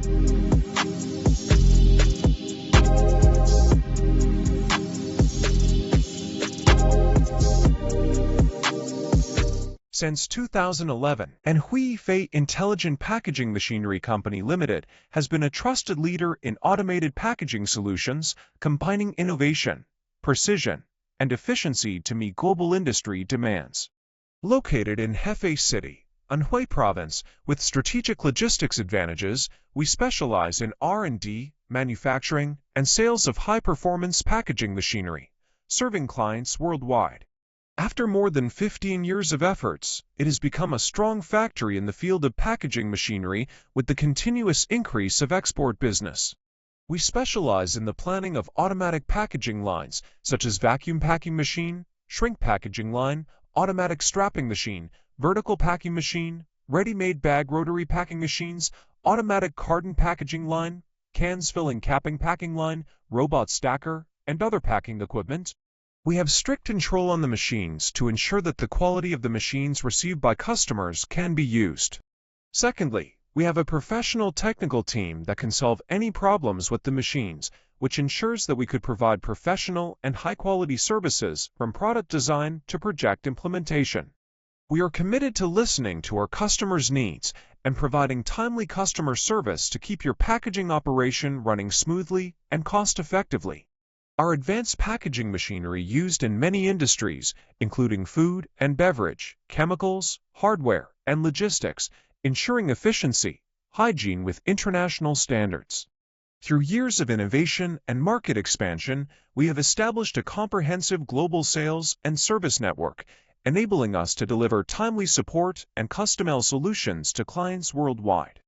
Since 2011, Anhui Yifei Intelligent Packaging Machinery Company Limited has been a trusted leader in automated packaging solutions, combining innovation, precision, and efficiency to meet global industry demands. Located in Hefei City, Anhui Province, with strategic logistics advantages, we specialize in R&D, manufacturing, and sales of high-performance packaging machinery, serving clients worldwide. After more than 15 years of efforts, it has become a strong factory in the field of packaging machinery with the continuous increase of export business. We specialize in the planning of automatic packaging lines, such as vacuum packing machine, shrink packaging line, automatic strapping machine, vertical packing machine, ready-made bag rotary packing machines, automatic carton packaging line, cans filling capping packing line, robot stacker, and other packing equipment. We have strict control on the machines to ensure that the quality of the machines received by customers can be used. Secondly, we have a professional technical team that can solve any problems with the machines, which ensures that we could provide professional and high-quality services from product design to project implementation. We are committed to listening to our customers' needs and providing timely customer service to keep your packaging operation running smoothly and cost-effectively. Our advanced packaging machinery used in many industries, including food and beverage, chemicals, hardware, and logistics, ensuring efficiency, hygiene with international standards. Through years of innovation and market expansion, we have established a comprehensive global sales and service network, enabling us to deliver timely support and customized solutions to clients worldwide.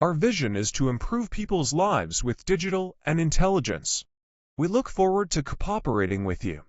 Our vision is to improve people's lives with digital and intelligence. We look forward to cooperating with you.